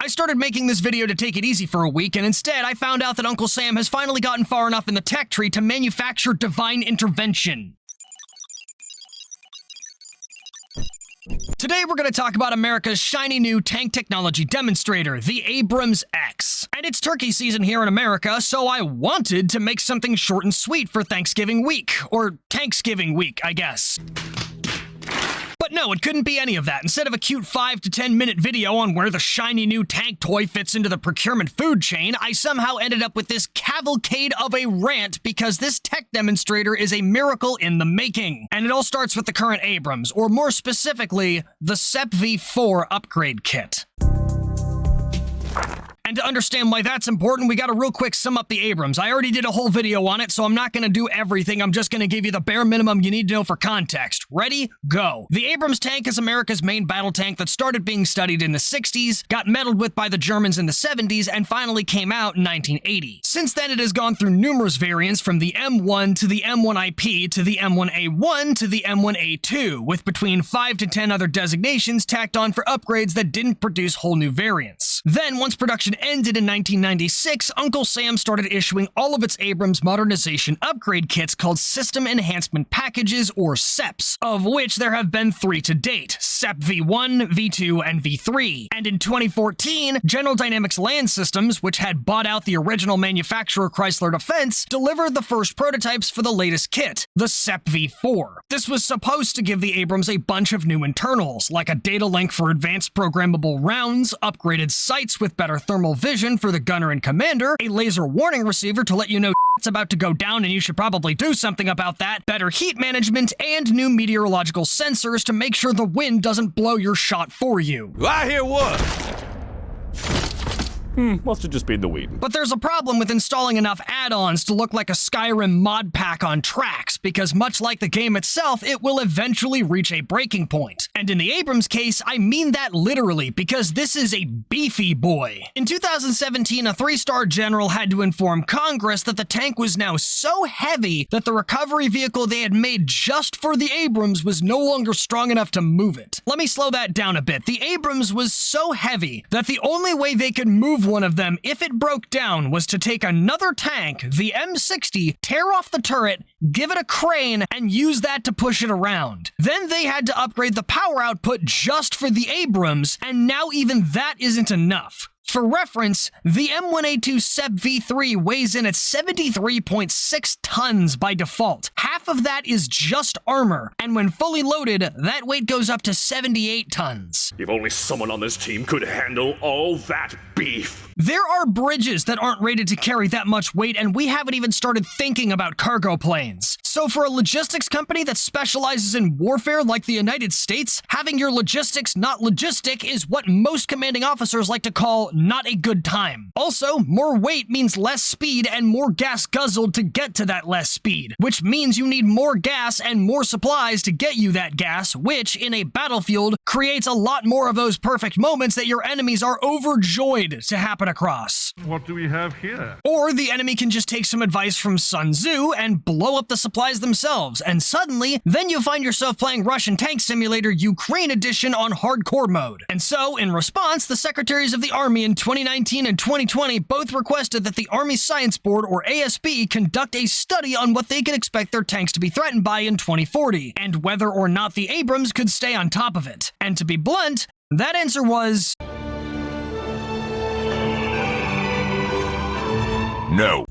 started making this video to take it easy for a week, and instead I found out that Uncle Sam has finally gotten far enough in the tech tree to manufacture divine intervention. Today we're going to talk about America's shiny new tank technology demonstrator, the Abrams X. And it's turkey season here in America, so I wanted to make something short and sweet for Thanksgiving week. Or Tanksgiving week, I guess. But no, it couldn't be any of that. Instead of a cute 5 to 10 minute video on where the shiny new tank toy fits into the procurement food chain, I somehow ended up with this cavalcade of a rant because this tech demonstrator is a miracle in the making. And it all starts with the current Abrams, or more specifically, the SEP V4 upgrade kit. And to understand why that's important, we gotta real quick sum up the Abrams. I already did a whole video on it, so I'm not gonna do everything. I'm just gonna give you the bare minimum you need to know for context. Ready? Go. The Abrams tank is America's main battle tank that started being studied in the 60s, got meddled with by the Germans in the 70s, and finally came out in 1980. Since then, it has gone through numerous variants, from the M1 to the M1IP to the M1A1 to the M1A2, with between 5 to 10 other designations tacked on for upgrades that didn't produce whole new variants. Then, once production ended in 1996, Uncle Sam started issuing all of its Abrams modernization upgrade kits called System Enhancement Packages, or SEPs, of which there have been 3 to date: SEP V1, V2, and V3. And in 2014, General Dynamics Land Systems, which had bought out the original manufacturer Chrysler Defense, delivered the first prototypes for the latest kit, the SEP V4. This was supposed to give the Abrams a bunch of new internals, like a data link for advanced programmable rounds, upgraded sights with better thermal vision for the gunner and commander, a laser warning receiver to let you know it's about to go down and you should probably do something about that, better heat management, and new meteorological sensors to make sure the wind doesn't blow your shot for you. I hear what? Must have just been the wind. But there's a problem with installing enough add-ons to look like a Skyrim mod pack on tracks, because much like the game itself, it will eventually reach a breaking point. And in the Abrams case, I mean that literally, because this is a beefy boy. In 2017, a 3-star general had to inform Congress that the tank was now so heavy that the recovery vehicle they had made just for the Abrams was no longer strong enough to move it. Let me slow that down a bit. The Abrams was so heavy that the only way they could move one of them, if it broke down, was to take another tank, the M60, tear off the turret, give it a crane, and use that to push it around. Then they had to upgrade the power output just for the Abrams, and now even that isn't enough. For reference, the M1A2 SEP V3 weighs in at 73.6 tons by default. Half of that is just armor, and when fully loaded, that weight goes up to 78 tons. If only someone on this team could handle all that beef. There are bridges that aren't rated to carry that much weight, and we haven't even started thinking about cargo planes. So for a logistics company that specializes in warfare like the United States, having your logistics not logistic is what most commanding officers like to call not a good time. Also, more weight means less speed and more gas guzzled to get to that less speed, which means you need more gas and more supplies to get you that gas, which, in a battlefield, creates a lot more of those perfect moments that your enemies are overjoyed to happen across. What do we have here? Or the enemy can just take some advice from Sun Tzu and blow up the supplies themselves, and suddenly, then you find yourself playing Russian Tank Simulator Ukraine Edition on hardcore mode. And so, in response, the Secretaries of the Army in 2019 and 2020 both requested that the Army Science Board, or ASB, conduct a study on what they can expect their tanks to be threatened by in 2040, and whether or not the Abrams could stay on top of it. And to be blunt, that answer was No.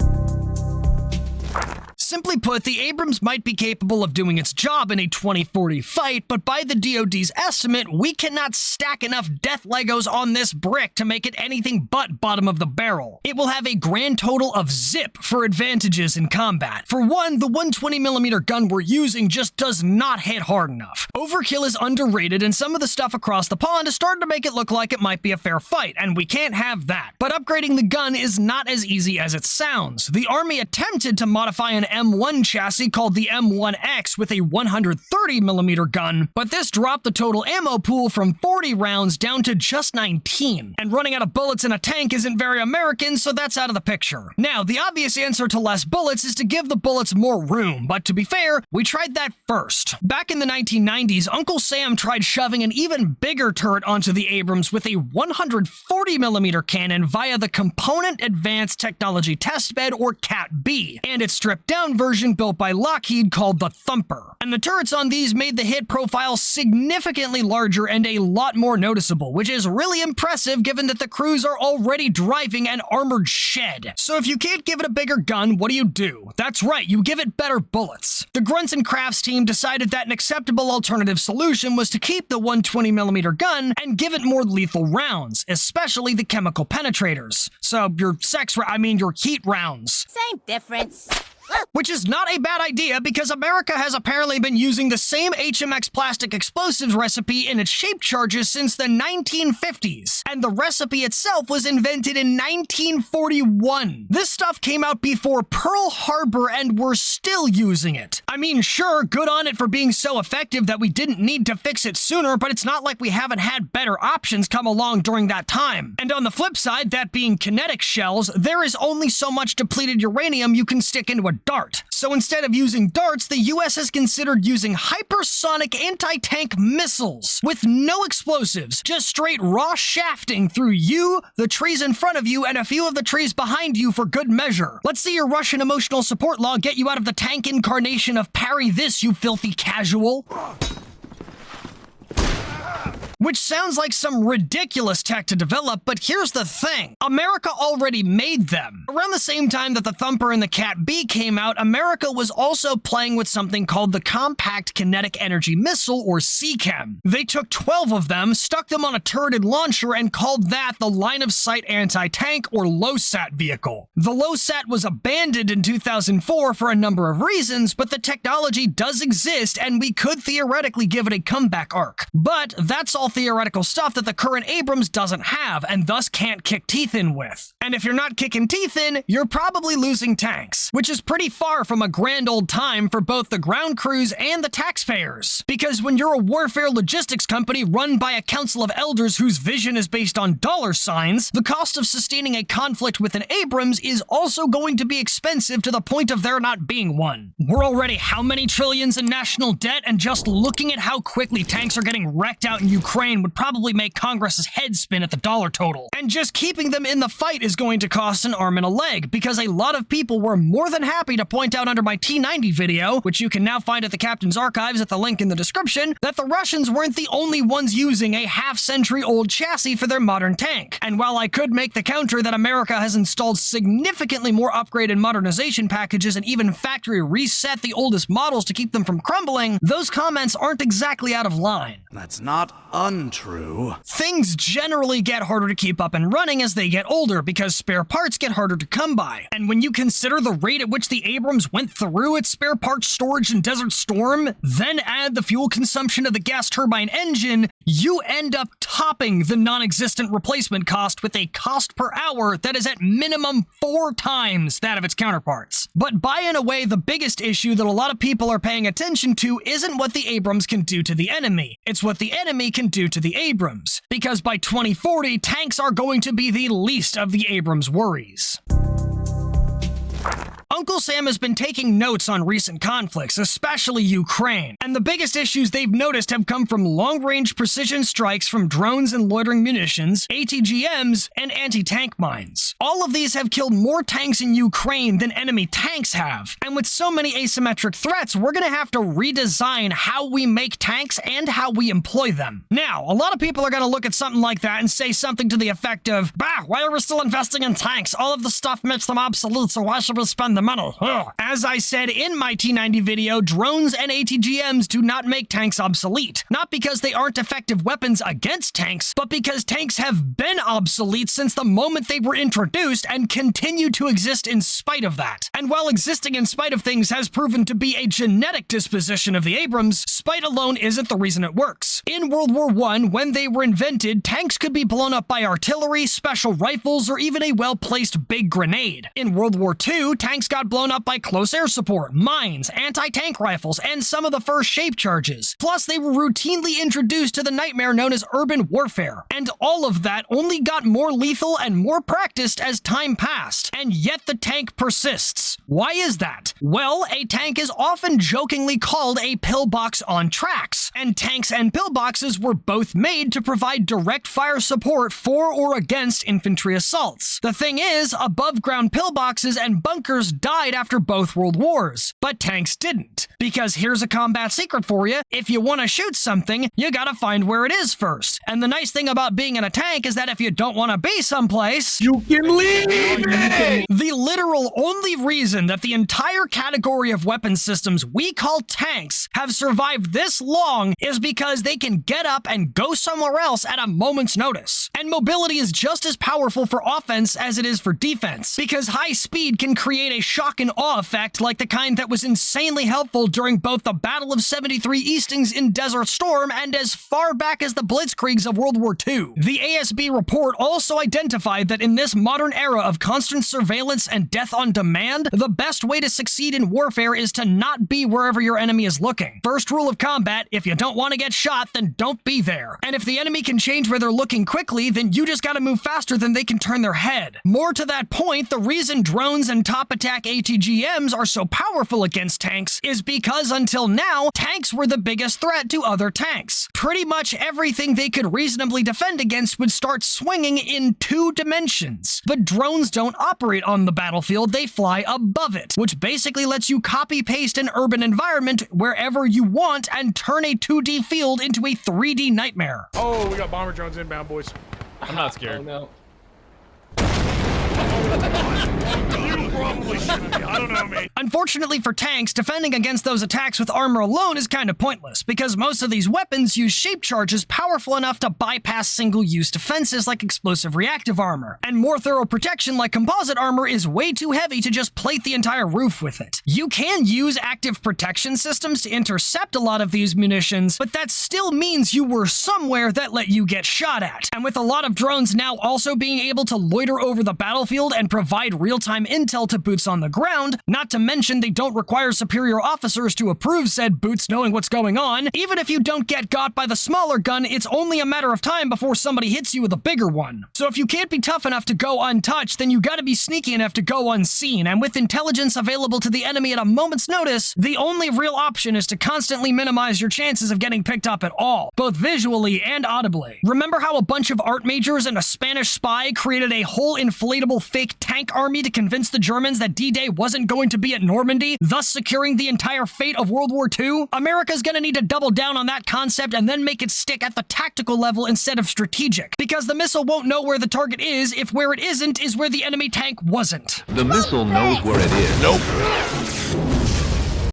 Simply put, the Abrams might be capable of doing its job in a 2040 fight, but by the DoD's estimate, we cannot stack enough death Legos on this brick to make it anything but bottom of the barrel. It will have a grand total of zip for advantages in combat. For one, the 120mm gun we're using just does not hit hard enough. Overkill is underrated, and some of the stuff across the pond is starting to make it look like it might be a fair fight, and we can't have that. But upgrading the gun is not as easy as it sounds. The Army attempted to modify an M1 chassis called the M1X with a 130mm gun, but this dropped the total ammo pool from 40 rounds down to just 19. And running out of bullets in a tank isn't very American, so that's out of the picture. Now, the obvious answer to less bullets is to give the bullets more room, but to be fair, we tried that first. Back in the 1990s, Uncle Sam tried shoving an even bigger turret onto the Abrams with a 140mm cannon via the Component Advanced Technology Testbed, or CAT-B, and its stripped-down version built by Lockheed called the Thumper. And the turrets on these made the hit profile significantly larger and a lot more noticeable, which is really impressive given that the crews are already driving an armored shed. So if you can't give it a bigger gun, what do? That's right, you give it better bullets. The Grunts and Crafts team decided that an acceptable alternative solution was to keep the 120mm gun and give it more lethal rounds, especially the chemical penetrators. So your heat rounds. Same difference. Which is not a bad idea because America has apparently been using the same HMX plastic explosives recipe in its shape charges since the 1950s, and the recipe itself was invented in 1941. This stuff came out before Pearl Harbor and we're still using it. I mean, sure, good on it for being so effective that we didn't need to fix it sooner, but it's not like we haven't had better options come along during that time. And on the flip side, that being kinetic shells, there is only so much depleted uranium you can stick into a dart. So instead of using darts, the US has considered using hypersonic anti-tank missiles with no explosives, just straight raw shafting through you, the trees in front of you, and a few of the trees behind you for good measure. Let's see your Russian emotional support law get you out of the tank incarnation of parry this, you filthy casual. Which sounds like some ridiculous tech to develop, but here's the thing. America already made them. Around the same time that the Thumper and the CAT-B came out, America was also playing with something called the Compact Kinetic Energy Missile, or CCEM. They took 12 of them, stuck them on a turreted launcher, and called that the Line of Sight Anti-Tank, or LOSAT vehicle. The LOSAT was abandoned in 2004 for a number of reasons, but the technology does exist, and we could theoretically give it a comeback arc. But that's all theoretical stuff that the current Abrams doesn't have, and thus can't kick teeth in with. And if you're not kicking teeth in, you're probably losing tanks, which is pretty far from a grand old time for both the ground crews and the taxpayers. Because when you're a warfare logistics company run by a council of elders whose vision is based on dollar signs, the cost of sustaining a conflict with an Abrams is also going to be expensive to the point of there not being one. We're already how many trillions in national debt, and just looking at how quickly tanks are getting wrecked out in Ukraine would probably make Congress's head spin at the dollar total. And just keeping them in the fight is going to cost an arm and a leg, because a lot of people were more than happy to point out under my T90 video, which you can now find at the Captain's Archives at the link in the description, that the Russians weren't the only ones using a half-century-old chassis for their modern tank. And while I could make the counter that America has installed significantly more upgraded modernization packages and even factory reset the oldest models to keep them from crumbling, those comments aren't exactly out of line. That's not untrue. Things generally get harder to keep up and running as they get older because spare parts get harder to come by. And when you consider the rate at which the Abrams went through its spare parts storage in Desert Storm, then add the fuel consumption of the gas turbine engine, you end up topping the non-existent replacement cost with a cost per hour that is at minimum 4 times that of its counterparts. But by and away, the biggest issue that a lot of people are paying attention to isn't what the Abrams can do to the enemy. It's what the enemy can do to the Abrams. Because by 2040, tanks are going to be the least of the Abrams' worries. Uncle Sam has been taking notes on recent conflicts, especially Ukraine, and the biggest issues they've noticed have come from long-range precision strikes from drones and loitering munitions, ATGMs, and anti-tank mines. All of these have killed more tanks in Ukraine than enemy tanks have, and with so many asymmetric threats, we're gonna have to redesign how we make tanks and how we employ them. Now, a lot of people are gonna look at something like that and say something to the effect of, "Bah, why are we still investing in tanks? All of the stuff makes them obsolete, so why should we spend the money?" Ugh. As I said in my T90 video, drones and ATGMs do not make tanks obsolete. Not because they aren't effective weapons against tanks, but because tanks have been obsolete since the moment they were introduced and continue to exist in spite of that. And while existing in spite of things has proven to be a genetic disposition of the Abrams, spite alone isn't the reason it works. In World War I, when they were invented, tanks could be blown up by artillery, special rifles, or even a well-placed big grenade. In World War II, tanks tanks got blown up by close air support, mines, anti-tank rifles, and some of the first shape charges. Plus, they were routinely introduced to the nightmare known as urban warfare. And all of that only got more lethal and more practiced as time passed. And yet the tank persists. Why is that? Well, a tank is often jokingly called a pillbox on tracks. And tanks and pillboxes were both made to provide direct fire support for or against infantry assaults. The thing is, above-ground pillboxes and bunkers died after both world wars, but tanks didn't. Because here's a combat secret for you: if you want to shoot something, you gotta find where it is first. And the nice thing about being in a tank is that if you don't want to be someplace, You can leave it! the literal only reason that the entire category of weapon systems we call tanks have survived this long is because they can get up and go somewhere else at a moment's notice. And mobility is just as powerful for offense as it is for defense, because high speed can create a shock and awe effect like the kind that was insanely helpful during both the Battle of 73 Eastings in Desert Storm and as far back as the Blitzkriegs of World War II. The ASB report also identified that in this modern era of constant surveillance and death on demand, the best way to succeed in warfare is to not be wherever your enemy is looking. First rule of combat: if you don't want to get shot, then don't be there. And if the enemy can change where they're looking quickly, then you just gotta move faster than they can turn their head. More to that point, the reason drones and top attack ATGMs are so powerful against tanks is because until now, tanks were the biggest threat to other tanks. Pretty much everything they could reasonably defend against would start swinging in 2 dimensions. But drones don't operate on the battlefield, they fly above it, which basically lets you copy-paste an urban environment wherever you want and turn a 2D field into a 3D nightmare. Oh, we got bomber drones inbound, boys. I'm not scared. Oh, no. You probably shouldn't be. I don't know, mate. Unfortunately for tanks, defending against those attacks with armor alone is kind of pointless, because most of these weapons use shape charges powerful enough to bypass single-use defenses like explosive reactive armor, and more thorough protection like composite armor is way too heavy to just plate the entire roof with it. You can use active protection systems to intercept a lot of these munitions, but that still means you were somewhere that let you get shot at. And with a lot of drones now also being able to loiter over the battlefield and provide real-time intel to boots on the ground, not to mention they don't require superior officers to approve said boots knowing what's going on. Even if you don't get got by the smaller gun, it's only a matter of time before somebody hits you with a bigger one. So if you can't be tough enough to go untouched, then you gotta be sneaky enough to go unseen, and with intelligence available to the enemy at a moment's notice, the only real option is to constantly minimize your chances of getting picked up at all, both visually and audibly. Remember how a bunch of art majors and a Spanish spy created a whole inflatable fake tank army to convince the Germans that D-Day wasn't going to be at Normandy, thus securing the entire fate of World War II? America's gonna need to double down on that concept and then make it stick at the tactical level instead of strategic, because the missile won't know where the target is if where it isn't is where the enemy tank wasn't. The missile knows where it is. Nope.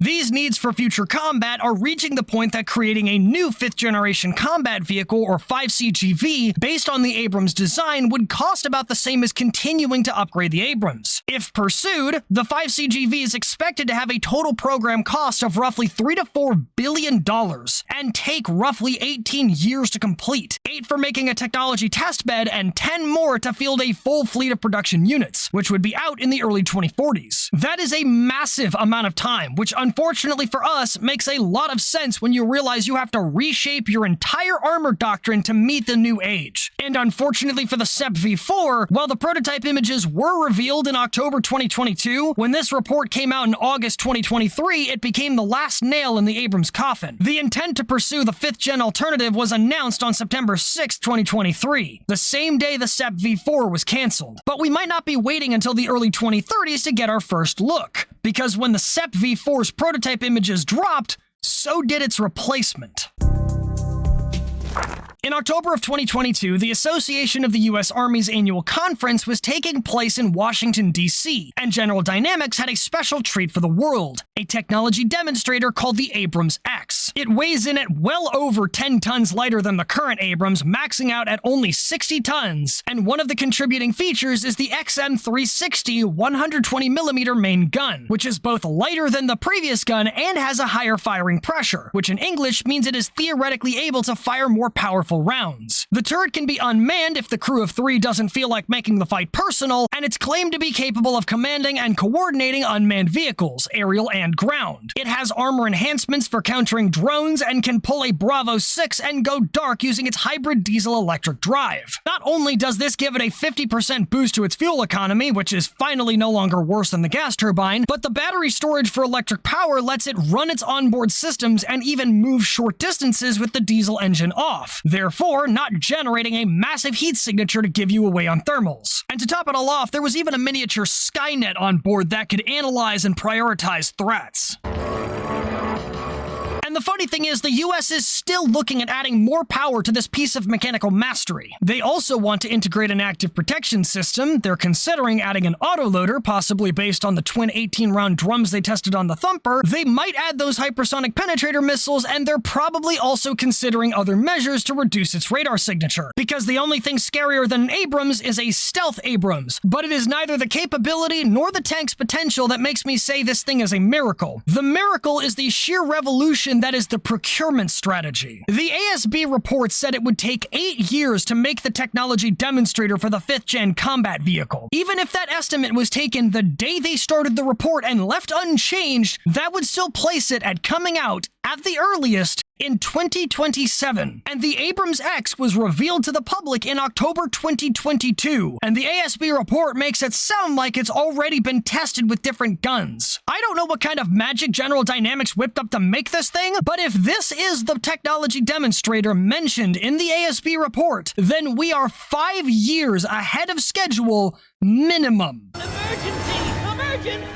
These needs for future combat are reaching the point that creating a new 5th generation combat vehicle, or 5CGV, based on the Abrams design would cost about the same as continuing to upgrade the Abrams. If pursued, the 5CGV is expected to have a total program cost of roughly $3 to $4 billion and take roughly 18 years to complete, 8 for making a technology testbed and 10 more to field a full fleet of production units, which would be out in the early 2040s. That is a massive amount of time, which unfortunately for us makes a lot of sense when you realize you have to reshape your entire armor doctrine to meet the new age. And unfortunately for the SEP V4, while the prototype images were revealed in October 2022, when this report came out in August 2023, it became the last nail in the Abrams coffin. The intent to pursue the 5th gen alternative was announced on September 6, 2023, the same day the SEP V4 was cancelled. But we might not be waiting until the early 2030s to get our first look, because when the SEP V4's prototype images dropped, so did its replacement. In October of 2022, the Association of the U.S. Army's annual conference was taking place in Washington, D.C., and General Dynamics had a special treat for the world, a technology demonstrator called the Abrams X. It weighs in at well over 10 tons lighter than the current Abrams, maxing out at only 60 tons, and one of the contributing features is the XM360 120mm main gun, which is both lighter than the previous gun and has a higher firing pressure, which in English means it is theoretically able to fire more powerful rifle rounds. The turret can be unmanned if the crew of 3 doesn't feel like making the fight personal, and it's claimed to be capable of commanding and coordinating unmanned vehicles, aerial and ground. It has armor enhancements for countering drones and can pull a Bravo 6 and go dark using its hybrid diesel-electric drive. Not only does this give it a 50% boost to its fuel economy, which is finally no longer worse than the gas turbine, but the battery storage for electric power lets it run its onboard systems and even move short distances with the diesel engine off, therefore not generating a massive heat signature to give you away on thermals. And to top it all off, there was even a miniature Skynet on board that could analyze and prioritize threats. And the funny thing is, the US is still looking at adding more power to this piece of mechanical mastery. They also want to integrate an active protection system. They're considering adding an autoloader, possibly based on the twin 18-round drums they tested on the Thumper. They might add those hypersonic penetrator missiles, and they're probably also considering other measures to reduce its radar signature. Because the only thing scarier than an Abrams is a stealth Abrams. But it is neither the capability nor the tank's potential that makes me say this thing is a miracle. The miracle is the sheer revolution that is the procurement strategy. The ASB report said it would take 8 years to make the technology demonstrator for the 5th-gen combat vehicle. Even if that estimate was taken the day they started the report and left unchanged, that would still place it at coming out, at the earliest, in 2027. And the Abrams X was revealed to the public in October 2022. And the ASB report makes it sound like it's already been tested with different guns. I don't know what kind of magic General Dynamics whipped up to make this thing, but if this is the technology demonstrator mentioned in the ASB report, then we are 5 years ahead of schedule, minimum. Emergency! Emergency!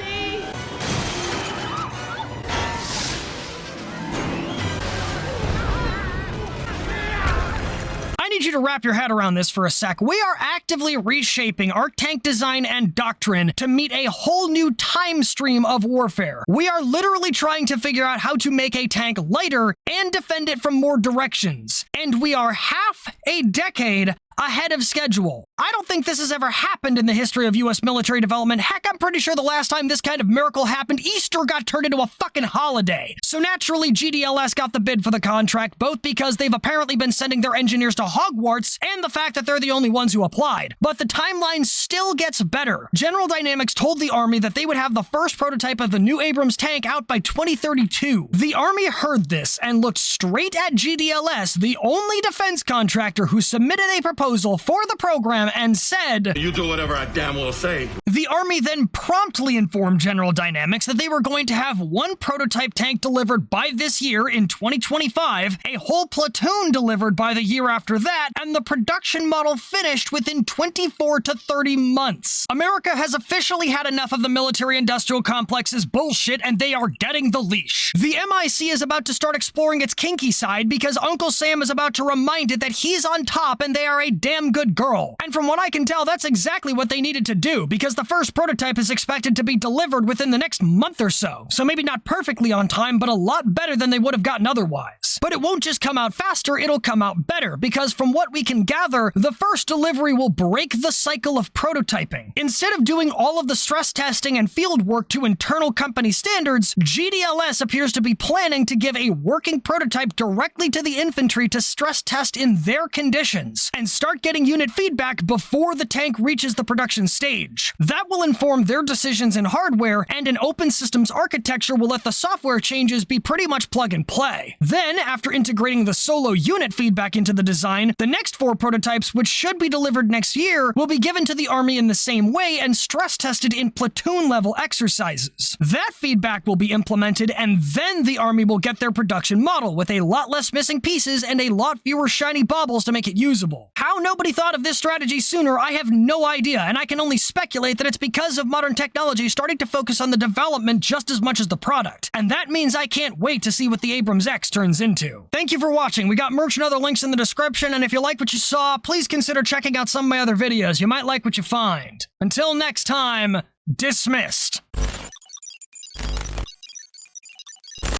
I need you to wrap your head around this for a sec. We are actively reshaping our tank design and doctrine to meet a whole new time stream of warfare. We are literally trying to figure out how to make a tank lighter and defend it from more directions. And we are half a decade ahead of schedule. I don't think this has ever happened in the history of US military development. Heck, I'm pretty sure the last time this kind of miracle happened, Easter got turned into a fucking holiday. So naturally, GDLS got the bid for the contract, both because they've apparently been sending their engineers to Hogwarts and the fact that they're the only ones who applied. But the timeline still gets better. General Dynamics told the Army that they would have the first prototype of the new Abrams tank out by 2032. The Army heard this and looked straight at GDLS, the only defense contractor who submitted a proposal for the program, and said, "You do whatever I damn well say." The Army then promptly informed General Dynamics that they were going to have one prototype tank delivered by this year in 2025, a whole platoon delivered by the year after that, and the production model finished within 24 to 30 months. America has officially had enough of the military-industrial complex's bullshit, and they are getting the leash. The MIC is about to start exploring its kinky side because Uncle Sam is about to remind it that he's on top and they are a damn good girl. And from what I can tell, that's exactly what they needed to do, because the first prototype is expected to be delivered within the next month or so. So maybe not perfectly on time, but a lot better than they would have gotten otherwise. But it won't just come out faster, it'll come out better, because from what we can gather, the first delivery will break the cycle of prototyping. Instead of doing all of the stress testing and field work to internal company standards, GDLS appears to be planning to give a working prototype directly to the infantry to stress test in their conditions, and start getting unit feedback before the tank reaches the production stage. That will inform their decisions in hardware, and an open systems architecture will let the software changes be pretty much plug and play. Then, after integrating the solo unit feedback into the design, the next 4 prototypes, which should be delivered next year, will be given to the Army in the same way and stress tested in platoon-level exercises. That feedback will be implemented, and then the Army will get their production model, with a lot less missing pieces and a lot fewer shiny baubles to make it usable. How nobody thought of this strategy sooner, I have no idea, and I can only speculate that it's because of modern technology starting to focus on the development just as much as the product. And that means I can't wait to see what the Abrams X turns into. Thank you for watching. We got merch and other links in the description, and if you like what you saw, please consider checking out some of my other videos. You might like what you find. Until next time, dismissed.